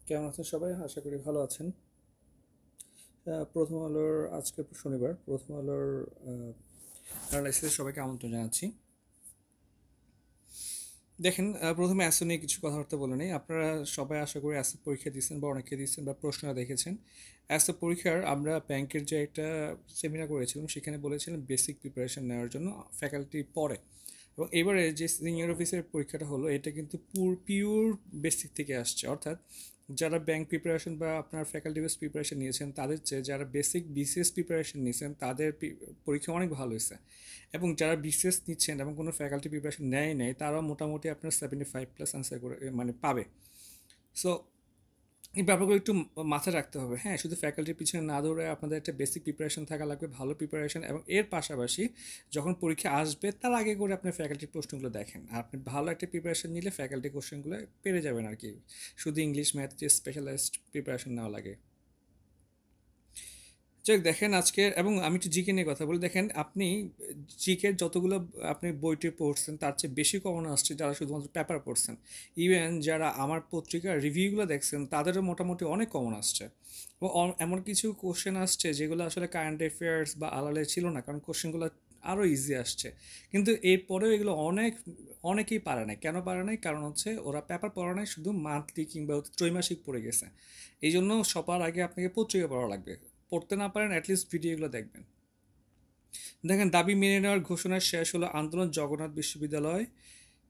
কেমন আছেন সবাই? আশা করি ভালো আছেন। প্রথম আলোর আজকে শনিবার প্রথম আলোর অ্যানালাইসিসে সবাইকে আমন্ত্রণ জানাচ্ছি। দেখেন, প্রথমে অ্যাসো নিয়ে কিছু কথাবার্তা বলে নেই। আপনারা সবাই আশা করি অ্যাসো পরীক্ষা দিয়েছেন বা অনেকে দিয়েছেন বা প্রশ্নটা দেখেছেন। অ্যাসো পরীক্ষার আমরা ব্যাংকের যে একটা সেমিনার করেছিলাম সেখানে বলেছিলাম বেসিক প্রিপারেশন নেওয়ার জন্য ফ্যাকাল্টি পড়ে। এবং এবারে যে সিনিয়র অফিসের পরীক্ষাটা হলো এটা কিন্তু পিওর বেসিক থেকে আসছে, অর্থাৎ যারা ব্যাংক প্রিপারেশন বা আপনার ফ্যাকাল্টি বেস প্রিপারেশন নিয়েছেন তাদের চেয়ে যারা বেসিক বিসিএস প্রিপারেশন নিয়েছেন তাদের পরীক্ষা অনেক ভালো হয়েছে। এবং যারা বিসিএস নিচ্ছেন এবং কোনো ফ্যাকাল্টি প্রিপারেশন নেয় তারাও মোটামুটি আপনার 75+ আনসার করে মানে পাবে। সো এই ব্যাপারগুলো একটু মাথায় রাখতে হবে। হ্যাঁ, শুধু ফ্যাকাল্টির পিছনে না দৌড়ে আপনাদের একটা বেসিক প্রিপারেশন থাকা লাগবে, ভালো প্রিপারেশন, এবং এর পাশাপাশি যখন পরীক্ষা আসবে তার আগে করে আপনি ফ্যাকাল্টির প্রশ্নগুলো দেখেন। আর আপনি ভালো একটা প্রিপারেশন নিলে ফ্যাকাল্টি কোশ্চেনগুলো পেরে যাবেন আর কি। শুধু ইংলিশ ম্যাথ যে স্পেশালাইজড প্রিপারেশন নেওয়া লাগে। যাক, দেখেন আজকে, এবং আমি একটু জিকে নিয়ে কথা বলি। দেখেন আপনি জিকে যতগুলো আপনি বইটি পড়ছেন তার চেয়ে বেশি কমন আসছে যারা শুধুমাত্র পেপার পড়ছেন। ইভেন যারা আমার পত্রিকার রিভিউগুলো দেখছেন তাদেরও মোটামুটি অনেক কমন আসছে। এবং এমন কিছু কোশ্চেন আসছে যেগুলো আসলে কারেন্ট অ্যাফেয়ার্স বা আলালে ছিল না, কারণ কোশ্চেনগুলো আরও ইজি আসছে। কিন্তু এরপরেও এগুলো অনেকেই পারে নাই। কেন পারে নাই? কারণ হচ্ছে ওরা পেপার পড়া নাই, শুধু মান্থলি কিংবা ত্রৈমাসিক পড়ে গেছে। এই জন্য সবার আগে আপনাকে পত্রিকা পড়া লাগবে। পড়তে না পারেন অ্যাটলিস্ট ভিডিওগুলো দেখবেন। দেখেন, দাবি মেনে নেওয়ার ঘোষণা শেষ হলো আন্দোলন জগন্নাথ বিশ্ববিদ্যালয়।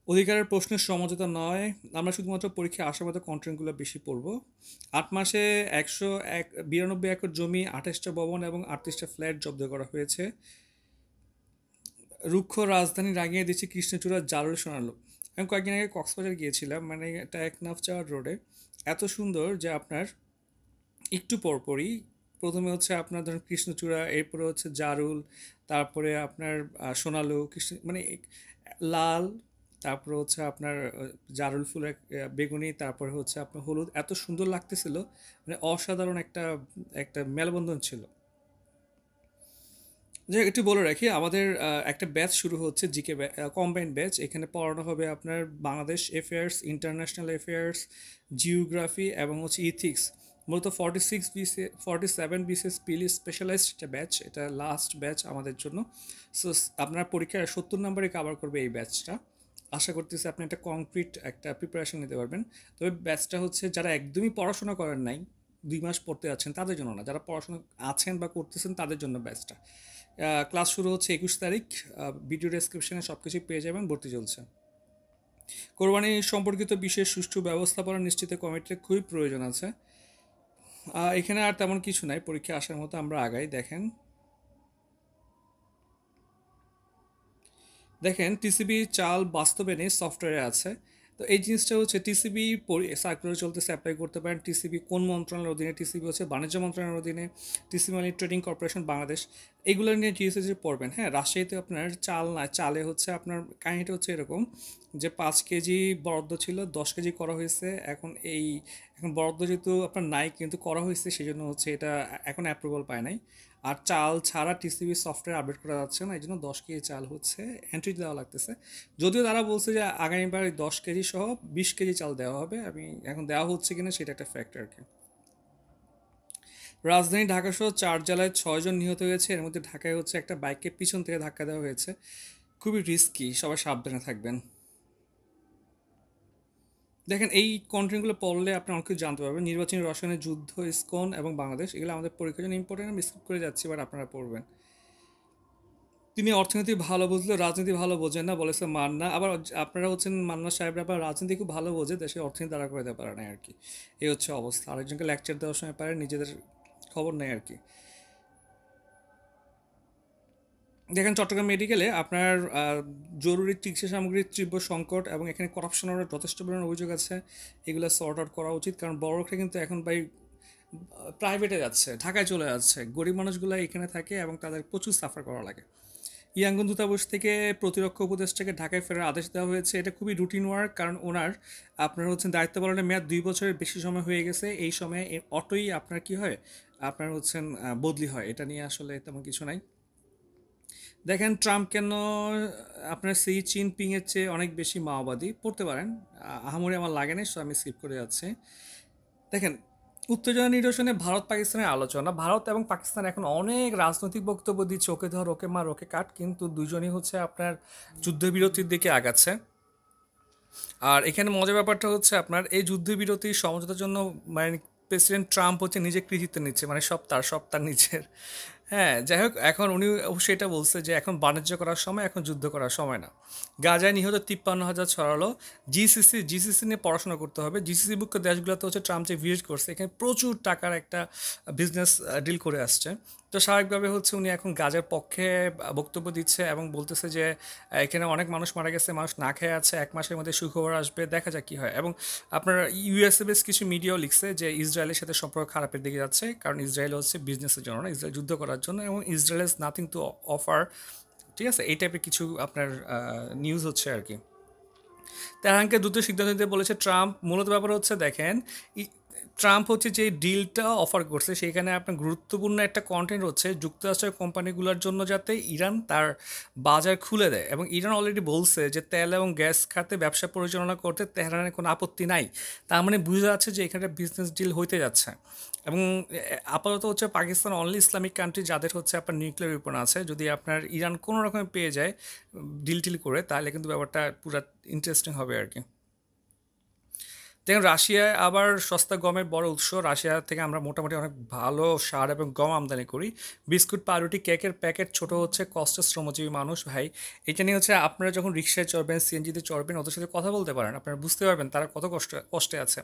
অধিকারের প্রশ্নের সমঝোতা নয়, আমরা শুধুমাত্র পরীক্ষায় আসার মতো কন্টেন্টগুলো বেশি পড়ব। 8 মাসে 192 একর জমি, 28টা ভবন এবং 38টা ফ্ল্যাট জব্দ করা হয়েছে। রুক্ষ রাজধানী রাঙিয়ে দিচ্ছে কৃষ্ণচূড়া জারুল সোনালো। আমি কয়েকদিন আগে কক্সবাজার গিয়েছিলাম, মানে এটা একনাফ চাওয়ার রোডে। এত সুন্দর যে আপনার একটু পরপরই প্রথমে হচ্ছে আপনার ধরুন কৃষ্ণচূড়া, এরপরে হচ্ছে জারুল, তারপরে আপনার সোনালু কৃষ্ণ মানে লাল, তারপরে হচ্ছে আপনার জারুল ফুলের বেগুনি, তারপরে হচ্ছে আপনার হলুদ, এত সুন্দর লাগতেছিল। মানে অসাধারণ একটা একটা মেলবন্ধন ছিল। যে একটু বলে রাখি, আমাদের একটা ব্যাচ শুরু হচ্ছে, জিকে কম্বাইন্ড ব্যাচ। এখানে পড়ানো হবে আপনার Bangladesh affairs, international affairs, geography এবং হচ্ছে ইথিক্স। মূলত 47 বিসিএস পিলি স্পেশালাইজড একটা ব্যাচ, এটা লাস্ট ব্যাচ আমাদের জন্য। সো আপনার পরীক্ষায় 70 নম্বরে কভার করবে এই ব্যাচটা। আশা করতেছি আপনি একটা কংক্রিট একটা প্রিপারেশন নিতে পারবেন। তবে ব্যাচটা হচ্ছে যারা একদমই পড়াশোনা করেন নাই, 2 মাস পড়তে যাচ্ছেন তাদের জন্য না, যারা পড়াশোনা আছেন বা করতেছেন তাদের জন্য ব্যাচটা। ক্লাস শুরু হচ্ছে 21 তারিখ। ভিডিও ডেসক্রিপশনে সব কিছুই পেয়ে যাবেন, ভর্তি চলছে। কোরবানি সম্পর্কিত বিশেষ সুষ্ঠু ব্যবস্থাপনা নিশ্চিত কমিটির খুবই প্রয়োজন আছে। এখানে আর তেমন কিছু নাই, পরীক্ষা আসার মতো আমরা আগাই। দেখেন, টিসিবি চাল বাস্তবে নেই, সফটওয়্যারে আছে। তো এই জিনিসটা হচ্ছে টিসিবি সার্কুলার চলতেছে, অ্যাপ্লাই করতে পারেন। টিসিবি কোন মন্ত্রণালয়ের অধীনে? টিসিবি হচ্ছে বাণিজ্য মন্ত্রণালয়ের অধীনে। টিসিবি মানে ট্রেডিং কর্পোরেশন বাংলাদেশ। এগুলো নিয়ে টিএসসি পড়বেন। হ্যাঁ, রাজশাহীতে আপনার চাল না, চালে হচ্ছে আপনার কাহিনিটা হচ্ছে এরকম যে 5 কেজি বরাদ্দ ছিল, 10 কেজি করা হয়েছে। এখন বরাদ্দ যেহেতু আপনার নাই কিন্তু করা হয়েছে, সেই জন্য হচ্ছে এটা এখন অ্যাপ্রুভাল পায় নাই। আর চাল ছাড়া টিসিবি সফটওয়্যার আপডেট করা যাচ্ছে না, এই জন্য 10 কেজি চাল হচ্ছে এন্ট্রি দেওয়া লাগতেছে। যদিও তারা বলছে যে আগামীবার 10 কেজি সহ 20 কেজি চাল দেওয়া হবে। আমি এখন দেওয়া হচ্ছে কিনা সেটা একটা ফ্যাক্টর আর কি। রাজধানী ঢাকা সহ 4 জেলায় 6 জন নিহত হয়েছে, এর মধ্যে ঢাকায় হচ্ছে একটা বাইককে পিছন থেকে ধাক্কা দেওয়া হয়েছে। খুবই রিস্কি, সবাই সাবধানে থাকবেন। দেখেন, এই কন্টেন্টগুলো পড়লে আপনি অনেক কিছু জানতে পারবেন। নির্বাচনী রসায়নের যুদ্ধ, ইসকন এবং বাংলাদেশ, এগুলো আমাদের পরীক্ষার জন্য ইম্পর্টেন্ট। আমি স্কিপ করে যাচ্ছি, বাট আপনারা পড়বেন। তিনি অর্থনীতি ভালো বুঝলেও রাজনীতি ভালো বোঝেন না, বলেছে মান্না। আবার আপনারা হচ্ছেন মান্না সাহেবরা, আবার রাজনীতি খুব ভালো বোঝে, দেশের অর্থনীতি দাঁড়া করে দিতে পারে না আর কি। এই হচ্ছে অবস্থা। আরেকজনকে লেকচার দেওয়ার সময় পারে, নিজেদের খবর নেই আর কি। দেখেন, চট্টগ্রাম মেডিকেলে আপনার জরুরি চিকিৎসা সামগ্রীর তীব্র সংকট এবং এখানে করাপশনের যথেষ্ট পরিমাণ অভিযোগ আছে। এগুলো সর্ট আউট করা উচিত, কারণ বড় লোকরা কিন্তু এখন প্রাইভেটে যাচ্ছে, ঢাকায় চলে যাচ্ছে। গরিব মানুষগুলো এখানে থাকে এবং তাদের প্রচুর সাফার করা লাগে। ইয়াঙ্গুন দূতাবাস থেকে প্রতিরক্ষা উপদেষ্টাকে ঢাকায় ফেরার আদেশ দেওয়া হয়েছে। এটা খুবই রুটিন ওয়ার্ক, কারণ ওনার আপনার হচ্ছে দায়িত্ব পালনের মেয়াদ 2 বছরের বেশি সময় হয়ে গেছে। এই সময়ে অটোই আপনার কি হয়, আপনার হচ্ছেন বদলি হয়। এটা নিয়ে আসলে তেমন কিছু নাই। দেখেন, ট্রাম্প কেন আপনার জিনপিং এর চেয়ে অনেক বেশি মাওবাদী? পড়তে পারেন, আহামরি আমার লাগে না, সো আমি স্কিপ করে যাচ্ছি। দেখেন, উত্তেজনা নিরসনে ভারত পাকিস্তানের আলোচনা, ভারত এবং পাকিস্তান এখন অনেক রাজনৈতিক বক্তব্য দিচ্ছে, ওকে ধর, ওকে মার, ওকে কাট, কিন্তু দুজনই হচ্ছে আপনার যুদ্ধবিরতির দিকে আগাচ্ছে। আর এখানে মজার ব্যাপারটা হচ্ছে আপনার এই যুদ্ধবিরতির সমঝোতার জন্য মানে প্রেসিডেন্ট ট্রাম্প হচ্ছে নিজে কৃতিত্ব নিচ্ছে, মানে সব তার নিজের। হ্যাঁ, যাই হোক, এখন উনি অবশ্যই এটা বলছে যে এখন বাণিজ্য করার সময়, এখন যুদ্ধ করার সময় না। গাজায় নিহত 53,000 ছড়ালো। জিসিসি নিয়ে পড়াশোনা করতে হবে। জিসিসি মুখ্য দেশগুলোতে হচ্ছে ট্রাম্প যে ভিজিট করছে, এখানে প্রচুর টাকার একটা বিজনেস ডিল করে আসছে। তো স্বাভাবিকভাবে হচ্ছে উনি এখন গাজার পক্ষে বক্তব্য দিচ্ছে এবং বলতেছে যে এখানে অনেক মানুষ মারা গেছে, মানুষ না খেয়ে আছে, 1 মাসের মধ্যে সুখবর আসবে, দেখা যাক কী হয়। এবং আপনার ইউএসএ বেস কিছু মিডিয়াও লিখছে যে ইসরায়েলের সাথে সম্পর্ক খারাপের দিকে যাচ্ছে, কারণ ইসরায়েল হচ্ছে বিজনেসের জন্য না, ইসরায়েল যুদ্ধ করার জন্য, এবং Israel is nothing to offer. ঠিক আছে, এই টাইপের কিছু আপনার নিউজ হচ্ছে আর কি। তেহরানকে দ্রুত সিদ্ধান্ত নিতে বলেছে ট্রাম্প। মূলত ব্যাপার হচ্ছে দেখেন, ট্রাম্প হচ্ছে যে ডিলটা অফার করছে সেখানে আপনার গুরুত্বপূর্ণ একটা কন্টেন্ট হচ্ছে যুক্তরাষ্ট্রের কোম্পানিগুলোর জন্য যাতে ইরান তার বাজার খুলে দেয়, এবং ইরান অলরেডি বলছে যে তেল এবং গ্যাস খাতে ব্যবসা পরিচালনা করতে তেহরানের কোনো আপত্তি নাই। তার মানে বোঝা যাচ্ছে যে এখানে বিজনেস ডিল হইতে যাচ্ছে। এবং আপাতত হচ্ছে পাকিস্তান অনলি ইসলামিক কান্ট্রি যাদের হচ্ছে আপনার নিউক্লিয়ার ওয়েপন আছে, যদি আপনার ইরান কোনো রকমে পেয়ে যায় ডিল টিল করে, তাহলে কিন্তু ব্যাপারটা পুরো ইন্টারেস্টিং হবে আর কি। দেখুন, রাশিয়ায় আবার সস্তা গমের বড় উৎস। রাশিয়া থেকে আমরা মোটামুটি অনেক ভালো সার এবং গম আমদানি করি। বিস্কুট, পাউরুটি, কেকের প্যাকেট ছোট হচ্ছে কষ্ট শ্রমজীবী মানুষ ভাই। এটা নিয়ে হচ্ছে আপনারা যখন রিক্সায় চড়বেন, সিএনজিতে চড়বেন, ওদের সাথে কথা বলতে পারেন, আপনারা বুঝতে পারবেন তারা কত কষ্টে আছে।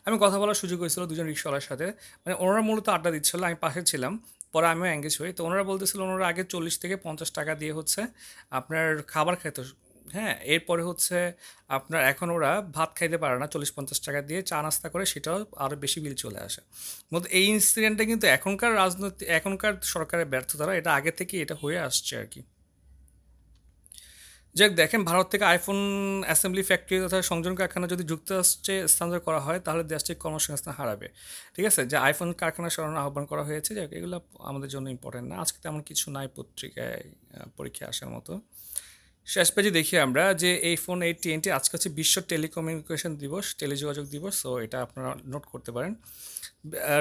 আমি কথা বলার সুযোগ হয়েছিল দুজন রিক্সাওয়ালার সাথে, মানে ওনারা মূলত আড্ডা দিচ্ছিল, আমি পাশে ছিলাম। পরে আমিও এঙ্গেজ হই। তো ওনারা বলতেছিল ওনারা আগে 40 থেকে 50 টাকা দিয়ে হচ্ছে আপনার খাবার খেত। হ্যাঁ, এরপরে হচ্ছে আপনার এখন ওরা ভাত খাইতে পারে না, 40-50 টাকা দিয়ে চা নাস্তা করে, সেটাও আরও বেশি বিল চলে আসে। মূলত এই ইনসিডেন্টটা কিন্তু এখনকার রাজনৈতিক, এখনকার সরকারের ব্যর্থতা, এটা আগে থেকে এটা হয়ে আসছে আর কি। যাক, দেখেন, ভারত থেকে আইফোন অ্যাসেম্বলি ফ্যাক্টরি তথা সংযোজন কারখানা যদি যুক্তরাষ্ট্রে স্থানান্তর করা হয় তাহলে দেশটি কর্মসংস্থান হারাবে। ঠিক আছে, যে আইফোন কারখানা সরানোর আহ্বান করা হয়েছে, যাক এগুলো আমাদের জন্য ইম্পর্টেন্ট না, আজকে তেমন কিছু নাই পত্রিকায় পরীক্ষা আসার মতো। শেষ পেজে দেখি আমরা যে এই ফোন এই টিএনটি আজকে হচ্ছে বিশ্ব টেলিকমিউনিকেশন দিবস, টেলিযোগাযোগ দিবস, সো এটা আপনারা নোট করতে পারেন।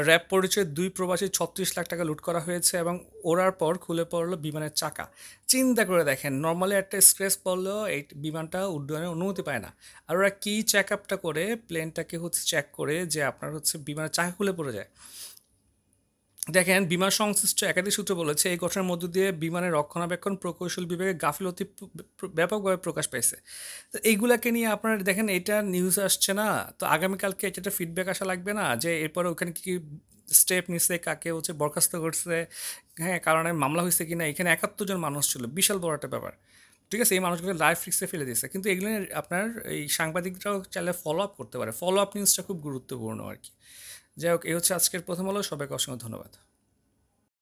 র্যাব পরিচয়ে 2 প্রবাসী 36 লাখ টাকা লুট করা হয়েছে, এবং ওড়ার পর খুলে পড়লো বিমানের চাকা। চিন্তা করে দেখেন, নর্মালি একটা স্ক্র্যাচ পড়লেও এই বিমানটা উড্ডয়নের অনুমতি পায় না, আর ওরা কী চেক আপটা করে প্লেনটাকে হচ্ছে চেক করে যে আপনার হচ্ছে বিমানের চাকা খুলে পড়ে যায়। দেখেন, বিমান সংশ্লিষ্ট একাধিক সূত্র বলেছে এই ঘটনার মধ্য দিয়ে বিমানের রক্ষণাবেক্ষণ প্রকৌশল বিভাগে গাফিলতি ব্যাপকভাবে প্রকাশ পাইছে। তো এইগুলাকে নিয়ে আপনারা দেখেন, এটা নিউজ আসছে না, তো আগামীকালকে এটা একটা ফিডব্যাক আসা লাগবে না যে এরপরে ওখানে কী স্টেপ নিচ্ছে, কাকে হচ্ছে বরখাস্ত করছে, হ্যাঁ, কারণে মামলা হয়েছে কি না। এখানে 71 জন মানুষ ছিল, বিশাল বড় একটা ব্যাপার। ঠিক আছে, এই মানুষগুলো লাইফ রিস্কে ফেলে দিয়েছে, কিন্তু এগুলো নিয়ে আপনার এই সাংবাদিকরাও চাইলে ফলো আপ করতে পারে। ফলো আপ নিউজটা খুব গুরুত্বপূর্ণ আর কি। যাই হোক, এই হচ্ছে আজকের প্রথম আলো। সবাইকে অসংখ্য ধন্যবাদ।